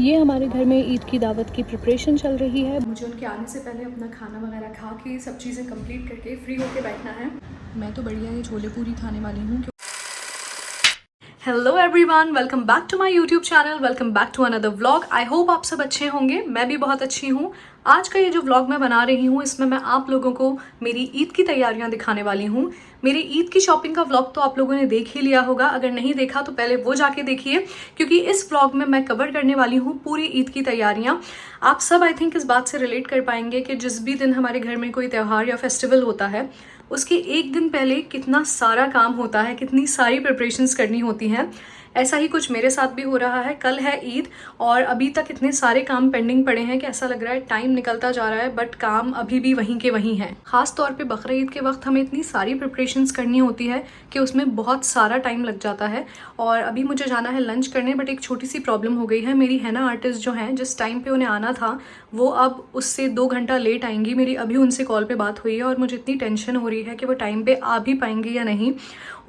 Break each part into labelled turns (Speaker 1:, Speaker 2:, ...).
Speaker 1: ये हमारे घर में ईद की दावत की प्रिपरेशन चल रही है। मुझे उनके आने से पहले अपना खाना वगैरह खा के सब चीज़ें कंप्लीट करके फ्री होके बैठना है। मैं तो बढ़िया ये छोले पूरी खाने वाली हूँ। Hello everyone, welcome back to my YouTube channel, welcome back to another vlog. I hope आप सब अच्छे होंगे, मैं भी बहुत अच्छी हूँ। आज का ये जो व्लॉग मैं बना रही हूँ इसमें मैं आप लोगों को मेरी ईद की तैयारियां दिखाने वाली हूँ। मेरी ईद की शॉपिंग का व्लॉग तो आप लोगों ने देख ही लिया होगा, अगर नहीं देखा तो पहले वो जाके देखिए, क्योंकि इस व्लॉग में मैं कवर करने वाली हूँ पूरी ईद की तैयारियां। आप सब आई थिंक इस बात से रिलेट कर पाएंगे कि जिस भी दिन हमारे घर में कोई त्यौहार या फेस्टिवल होता है उसके एक दिन पहले कितना सारा काम होता है, कितनी सारी प्रिपरेशंस करनी होती हैं। ऐसा ही कुछ मेरे साथ भी हो रहा है। कल है ईद और अभी तक इतने सारे काम पेंडिंग पड़े हैं कि ऐसा लग रहा है टाइम निकलता जा रहा है, बट काम अभी भी वहीं के वहीं है। खास तौर पे बकरा ईद के वक्त हमें इतनी सारी प्रिपरेशंस करनी होती है कि उसमें बहुत सारा टाइम लग जाता है। और अभी मुझे जाना है लंच करने, बट एक छोटी सी प्रॉब्लम हो गई है। मेरी हैना आर्टिस्ट जो हैं, जिस टाइम पे उन्हें आना था वो अब उससे 2 घंटा लेट आएंगी। मेरी अभी उनसे कॉल पे बात हुई है और मुझे इतनी टेंशन हो रही है कि वो टाइम पे आ भी पाएंगी या नहीं,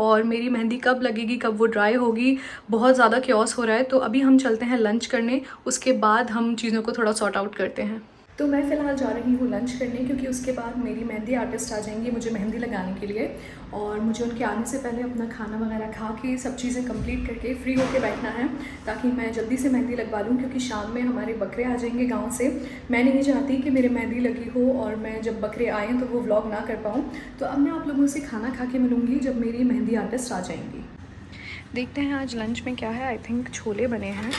Speaker 1: और मेरी मेहंदी कब लगेगी, कब वो ड्राई होगी। बहुत ज़्यादा क्योस हो रहा है। तो अभी हम चलते हैं लंच करने, उसके बाद हम चीज़ों को थोड़ा सॉर्ट आउट करते हैं। तो मैं फ़िलहाल जा रही हूँ लंच करने, क्योंकि उसके बाद मेरी मेहंदी आर्टिस्ट आ जाएंगी मुझे मेहंदी लगाने के लिए, और मुझे उनके आने से पहले अपना खाना वगैरह खा के सब चीज़ें कंप्लीट करके फ्री होके बैठना है, ताकि मैं जल्दी से मेहंदी लगवा लूँ, क्योंकि शाम में हमारे बकरे आ जाएंगे गाँव से। मैं नहीं चाहती कि मेरे मेहंदी लगी हो और मैं जब बकरे आएँ तो वो व्लॉग ना कर पाऊँ। तो अब मैं आप लोगों से खाना खा के मिलूँगी जब मेरी मेहंदी आर्टिस्ट आ जाएंगी। देखते हैं आज लंच में क्या है। आई थिंक छोले बने हैं,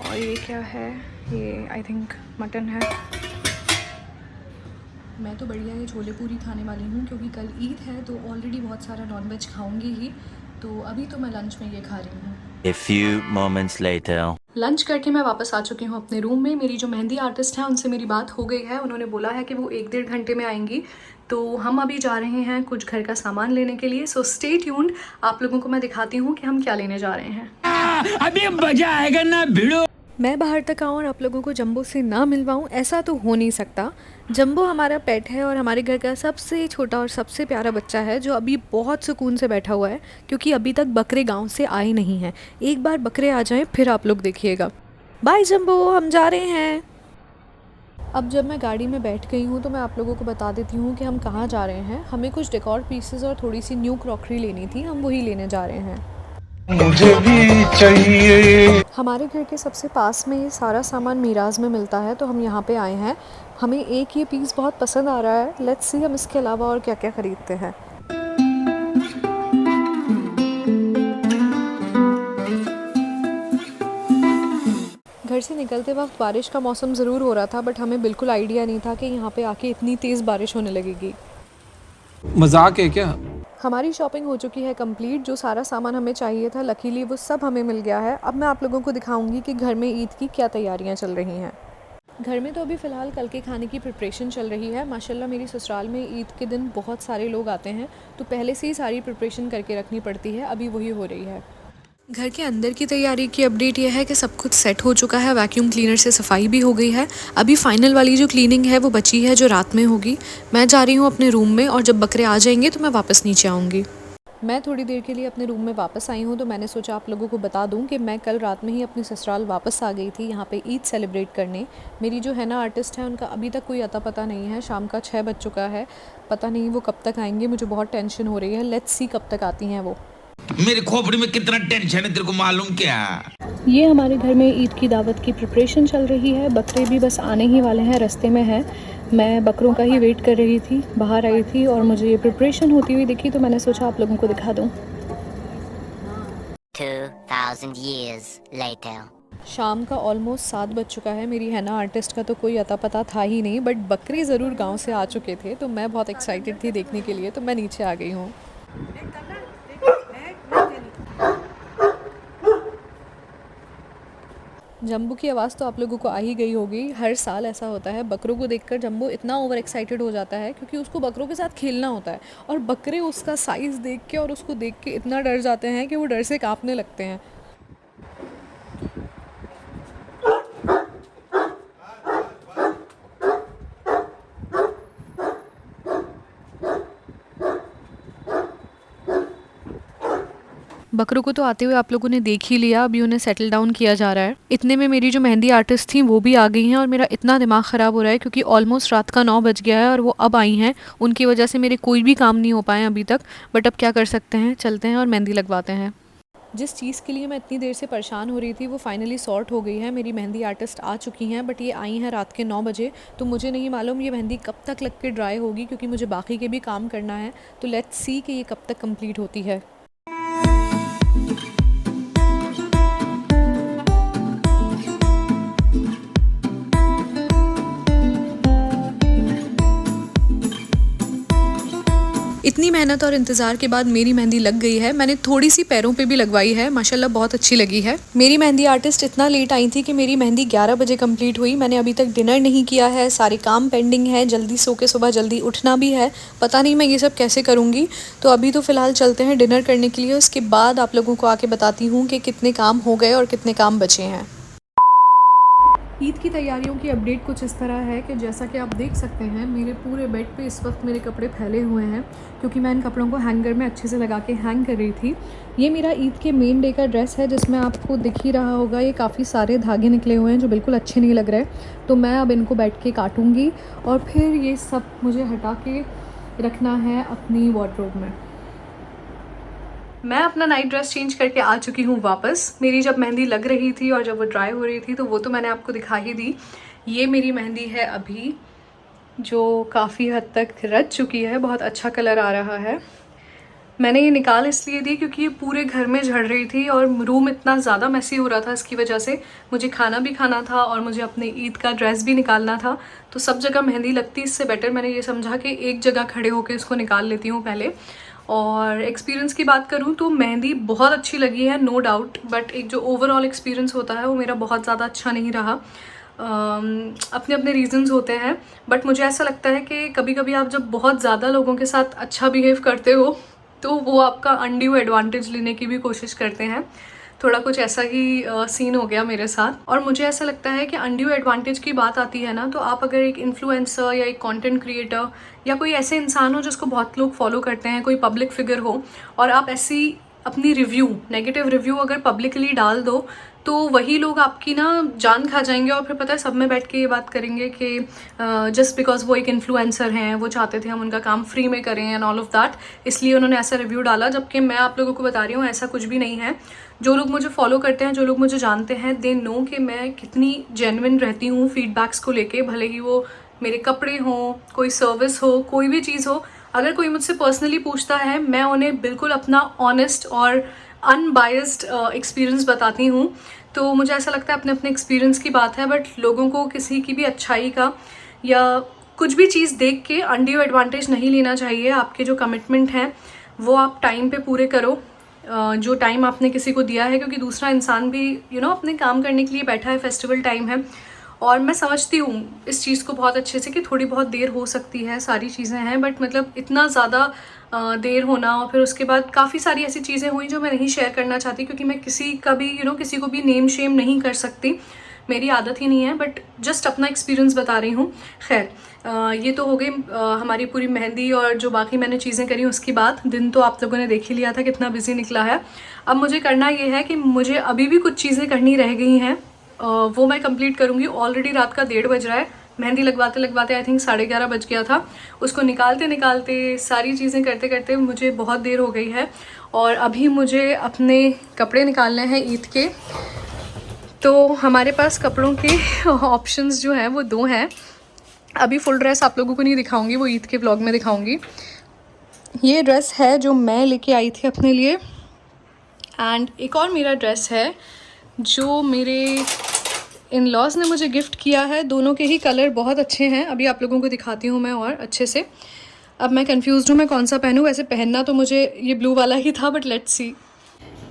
Speaker 1: और ये क्या है, ये आई थिंक मटन है। मैं तो बढ़िया ये छोले पूरी खाने वाली हूँ, क्योंकि कल ईद है तो ऑलरेडी बहुत सारा नॉनवेज खाऊंगी ही। तो अभी तो मैं लंच में ये खा रही हूँ।
Speaker 2: A few moments later.
Speaker 1: Lunch करके मैं वापस आ चुकी हूँ अपने रूम में। मेरी जो मेहंदी आर्टिस्ट है उनसे मेरी बात हो गई है। उन्होंने बोला है कि वो 1-1.5 घंटे में आएंगी। तो हम अभी जा रहे हैं कुछ घर का सामान लेने के लिए। सो स्टे ट्यून्ड, आप लोगों को मैं दिखाती हूँ कि हम क्या लेने जा रहे हैं।
Speaker 2: अभी मजा आएगा ना भिड़ो।
Speaker 1: मैं बाहर तक आऊँ और आप लोगों को जंबो से ना मिलवाऊँ, ऐसा तो हो नहीं सकता। जंबो हमारा पेट है और हमारे घर का सबसे छोटा और सबसे प्यारा बच्चा है, जो अभी बहुत सुकून से बैठा हुआ है, क्योंकि अभी तक बकरे गांव से आए नहीं हैं। एक बार बकरे आ जाएं फिर आप लोग देखिएगा। बाय जंबो, हम जा रहे हैं। अब जब मैं गाड़ी में बैठ गई हूँ तो मैं आप लोगों को बता देती हूँ कि हम कहाँ जा रहे हैं। हमें कुछ डेकोर पीसेस और थोड़ी सी न्यू क्रॉकरी लेनी थी, हम वही लेने जा रहे हैं।
Speaker 3: मुझे भी चाहिए।
Speaker 1: हमारे घर के सबसे पास में ये सारा सामान मीराज में मिलता है, तो हम यहाँ पे आए हैं। हमें एक ये पीस बहुत पसंद आ रहा है। लेट्स सी हम इसके अलावा और क्या क्या ख़रीदते हैं। घर से निकलते वक्त बारिश का मौसम ज़रूर हो रहा था, बट हमें बिल्कुल आइडिया नहीं था कि यहाँ पे आके इतनी तेज़ बारिश होने लगेगी।
Speaker 3: मजाक है क्या?
Speaker 1: हमारी शॉपिंग हो चुकी है कंप्लीट। जो सारा सामान हमें चाहिए था लकीली वो सब हमें मिल गया है। अब मैं आप लोगों को दिखाऊंगी कि घर में ईद की क्या तैयारियां चल रही हैं। घर में तो अभी फ़िलहाल कल के खाने की प्रिपरेशन चल रही है। माशाल्लाह मेरी ससुराल में ईद के दिन बहुत सारे लोग आते हैं, तो पहले से ही सारी प्रिपरेशन करके रखनी पड़ती है। अभी वही हो रही है। घर के अंदर की तैयारी की अपडेट यह है कि सब कुछ सेट हो चुका है। वैक्यूम क्लीनर से सफाई भी हो गई है। अभी फाइनल वाली जो क्लीनिंग है वो बची है, जो रात में होगी। मैं जा रही हूँ अपने रूम में, और जब बकरे आ जाएंगे तो मैं वापस नीचे आऊँगी। मैं थोड़ी देर के लिए अपने रूम में वापस आई हूँ, तो मैंने सोचा आप लोगों को बता दूँ कि मैं कल रात में ही अपनी ससुराल वापस आ गई थी यहाँ पे ईद सेलिब्रेट करने। मेरी जो हैना आर्टिस्ट है उनका अभी तक कोई अता पता नहीं है। शाम का 6 बज चुका है, पता नहीं वो कब तक आएंगे। मुझे बहुत टेंशन हो रही है। लेट्स सी कब तक आती हैं वो।
Speaker 2: मेरे खोपड़ी में कितना टेंशन है, तेरे को मालूम क्या?
Speaker 1: ये हमारे घर में ईद की दावत की प्रिपरेशन चल रही है। बकरे भी बस आने ही वाले हैं, रास्ते में हैं। मैं बकरों का ही वेट कर रही थी, बाहर आई थी और मुझे ये प्रिपरेशन होती हुई दिखी, तो मैंने सोचा आप लोगों को दिखा दूँ।
Speaker 4: 2000 years later.
Speaker 1: शाम का ऑलमोस्ट 7 बज चुका है। मेरी हैना आर्टिस्ट का तो कोई अता पता था ही नहीं, बट बकरे ज़रूर गांव से आ चुके थे, तो मैं बहुत एक्साइटेड थी देखने के लिए, तो मैं नीचे आ गई हूँ। जंबू की आवाज़ तो आप लोगों को आ ही गई होगी। हर साल ऐसा होता है, बकरों को देखकर जंबू इतना ओवर एक्साइटेड हो जाता है, क्योंकि उसको बकरों के साथ खेलना होता है, और बकरे उसका साइज़ देख के और उसको देख के इतना डर जाते हैं कि वो डर से कांपने लगते हैं। बकरों को तो आते हुए आप लोगों ने देख ही लिया, अभी उन्हें सेटल डाउन किया जा रहा है। इतने में मेरी जो मेहंदी आर्टिस्ट थी वो भी आ गई हैं और मेरा इतना दिमाग ख़राब हो रहा है क्योंकि ऑलमोस्ट रात का 9 बज गया है और वो अब आई हैं। उनकी वजह से मेरे कोई भी काम नहीं हो पाए अभी तक, बट अब क्या कर सकते हैं, चलते हैं और मेहंदी लगवाते हैं। जिस चीज़ के लिए मैं इतनी देर से परेशान हो रही थी वो फाइनली सॉर्ट हो गई है। मेरी मेहंदी आर्टिस्ट आ चुकी हैं, बट ये आई हैं रात के 9 बजे, तो मुझे नहीं मालूम ये मेहंदी कब तक लग के ड्राई होगी क्योंकि मुझे बाकी के भी काम करना है। तो लेट्स सी कि ये कब तक कंप्लीट होती है। इतनी मेहनत और इंतज़ार के बाद मेरी मेहंदी लग गई है। मैंने थोड़ी सी पैरों पे भी लगवाई है, माशाल्लाह बहुत अच्छी लगी है। मेरी मेहंदी आर्टिस्ट इतना लेट आई थी कि मेरी मेहंदी 11 बजे कंप्लीट हुई। मैंने अभी तक डिनर नहीं किया है, सारे काम पेंडिंग है, जल्दी सो के सुबह जल्दी उठना भी है। पता नहीं मैं ये सब कैसे करूँगी। तो अभी तो फ़िलहाल चलते हैं डिनर करने के लिए, उसके बाद आप लोगों को आके बताती हूँ कि कितने काम हो गए और कितने काम बचे हैं। ईद की तैयारियों की अपडेट कुछ इस तरह है कि जैसा कि आप देख सकते हैं मेरे पूरे बेड पे इस वक्त मेरे कपड़े फैले हुए हैं क्योंकि मैं इन कपड़ों को हैंगर में अच्छे से लगा के हैंग कर रही थी। ये मेरा ईद के मेन डे का ड्रेस है जिसमें आपको दिख ही रहा होगा ये काफ़ी सारे धागे निकले हुए हैं जो बिल्कुल अच्छे नहीं लग रहे। तो मैं अब इनको बैठ के काटूँगी और फिर ये सब मुझे हटा के रखना है अपनी वार्डरोब में। मैं अपना नाइट ड्रेस चेंज करके आ चुकी हूँ वापस। मेरी जब मेहंदी लग रही थी और जब वो ड्राई हो रही थी तो वो तो मैंने आपको दिखा ही दी। ये मेरी मेहंदी है अभी, जो काफ़ी हद तक रच चुकी है, बहुत अच्छा कलर आ रहा है। मैंने ये निकाल इसलिए दी क्योंकि ये पूरे घर में झड़ रही थी और रूम इतना ज़्यादा मैसी हो रहा था, इसकी वजह से मुझे खाना भी खाना था और मुझे अपने ईद का ड्रेस भी निकालना था। तो सब जगह मेहंदी लगती, इससे बेटर मैंने ये समझा कि एक जगह खड़े होकर इसको निकाल लेती हूँ पहले। और एक्सपीरियंस की बात करूँ तो मेहंदी बहुत अच्छी लगी है, नो डाउट, बट एक जो ओवरऑल एक्सपीरियंस होता है वो मेरा बहुत ज़्यादा अच्छा नहीं रहा। अपने अपने रीजंस होते हैं, बट मुझे ऐसा लगता है कि कभी कभी आप जब बहुत ज़्यादा लोगों के साथ अच्छा बिहेव करते हो तो वो आपका अनड्यू एडवांटेज लेने की भी कोशिश करते हैं। थोड़ा कुछ ऐसा ही सीन हो गया मेरे साथ। और मुझे ऐसा लगता है कि अनड्यू एडवांटेज की बात आती है ना, तो आप अगर एक इन्फ्लुएंसर या एक कंटेंट क्रिएटर या कोई ऐसे इंसान हो जिसको बहुत लोग फॉलो करते हैं, कोई पब्लिक फिगर हो, और आप ऐसी अपनी रिव्यू, नेगेटिव रिव्यू अगर पब्लिकली डाल दो तो वही लोग आपकी ना जान खा जाएंगे और फिर पता है सब में बैठ के ये बात करेंगे कि जस्ट बिकॉज वो एक इन्फ्लुएंसर हैं, वो चाहते थे हम उनका काम फ्री में करें एंड ऑल ऑफ दैट, इसलिए उन्होंने ऐसा रिव्यू डाला। जबकि मैं आप लोगों को बता रही हूँ ऐसा कुछ भी नहीं है। जो लोग मुझे फॉलो करते हैं, जो लोग मुझे जानते हैं, दे नो कि मैं कितनी जेन्युइन रहती हूँ फीडबैक्स को लेके। भले ही वो मेरे कपड़े हों, कोई सर्विस हो, कोई भी चीज़ हो, अगर कोई मुझसे पर्सनली पूछता है मैं उन्हें बिल्कुल अपना ऑनेस्ट और अनबायस्ड एक्सपीरियंस बताती हूँ। तो मुझे ऐसा लगता है अपने अपने एक्सपीरियंस की बात है, बट लोगों को किसी की भी अच्छाई का या कुछ भी चीज़ देख के अनड्यू एडवांटेज नहीं लेना चाहिए। आपके जो कमिटमेंट हैं वो आप टाइम पे पूरे करो, जो टाइम आपने किसी को दिया है, क्योंकि दूसरा इंसान भी अपने काम करने के लिए बैठा है, फेस्टिवल टाइम है। और मैं समझती हूँ इस चीज़ को बहुत अच्छे से कि थोड़ी बहुत देर हो सकती है, सारी चीज़ें हैं, बट मतलब इतना ज़्यादा देर होना। और फिर उसके बाद काफ़ी सारी ऐसी चीज़ें हुई जो मैं नहीं शेयर करना चाहती, क्योंकि मैं किसी का भी किसी को भी नेम शेम नहीं कर सकती, मेरी आदत ही नहीं है, बट जस्ट अपना एक्सपीरियंस बता रही हूँ। खैर, ये तो हो गई हमारी पूरी मेहंदी और जो बाकी मैंने चीज़ें करी उसकी बात। दिन तो आप लोगों ने देख ही लिया था कितना बिजी निकला है। अब मुझे करना ये है कि मुझे अभी भी कुछ चीज़ें करनी रह गई हैं, वो मैं कंप्लीट करूँगी। ऑलरेडी रात का 1:30 बज रहा है, मेहंदी लगवाते लगवाते आई थिंक 11:30 बज गया था। उसको निकालते निकालते सारी चीज़ें करते करते मुझे बहुत देर हो गई है। और अभी मुझे अपने कपड़े निकालने हैं ईद के। तो हमारे पास कपड़ों के ऑप्शंस जो हैं वो 2 हैं। अभी फुल ड्रेस आप लोगों को नहीं दिखाऊंगी, वो ईद के व्लॉग में दिखाऊंगी। ये ड्रेस है जो मैं लेके आई थी अपने लिए, एंड एक और मेरा ड्रेस है जो मेरे इन लॉज ने मुझे गिफ्ट किया है। दोनों के ही कलर बहुत अच्छे हैं, अभी आप लोगों को दिखाती हूँ मैं और अच्छे से। अब मैं कंफ्यूज्ड हूँ मैं कौन सा पहनूँ। वैसे पहनना तो मुझे ये ब्लू वाला ही था, बट लेट्स सी।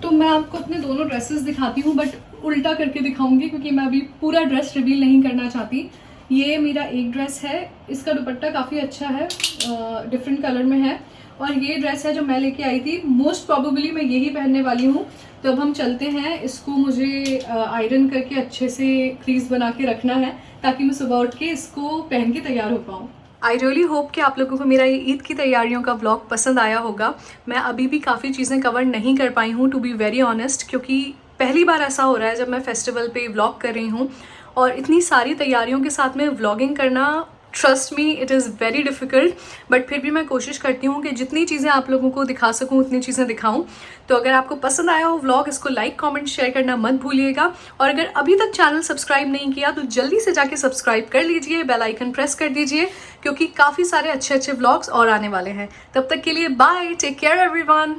Speaker 1: तो मैं आपको अपने दोनों ड्रेसेस दिखाती हूँ, बट उल्टा करके दिखाऊंगी क्योंकि मैं अभी पूरा ड्रेस रिवील नहीं करना चाहती। ये मेरा एक ड्रेस है, इसका दुपट्टा काफ़ी अच्छा है, डिफरेंट कलर में है। और ये ड्रेस है जो मैं लेके आई थी, मोस्ट प्रोबेबली मैं यही पहनने वाली हूँ। तो अब हम चलते हैं, इसको मुझे आयरन करके अच्छे से क्रीज बना के रखना है ताकि मैं सुबह उठ के इसको पहन के तैयार हो पाऊँ। आई रियली होप कि आप लोगों को मेरा ये ईद की तैयारियों का व्लॉग पसंद आया होगा। मैं अभी भी काफ़ी चीज़ें कवर नहीं कर पाई हूँ, टू बी वेरी ऑनेस्ट, क्योंकि पहली बार ऐसा हो रहा है जब मैं फेस्टिवल पे व्लॉग कर रही हूँ और इतनी सारी तैयारियों के साथ में व्लॉगिंग करना, trust me it is very difficult. But फिर भी मैं कोशिश करती हूँ कि जितनी चीज़ें आप लोगों को दिखा सकूँ उतनी चीज़ें दिखाऊँ। तो अगर आपको पसंद आया हो व्लॉग, इसको लाइक कमेंट शेयर करना मत भूलिएगा। और अगर अभी तक चैनल सब्सक्राइब नहीं किया तो जल्दी से जाके सब्सक्राइब कर लीजिए, बेल आइकन प्रेस कर दीजिए, क्योंकि काफ़ी सारे अच्छे अच्छे व्लॉग्स और आने वाले हैं। तब तक के लिए बाय, टेक केयर एवरीवन।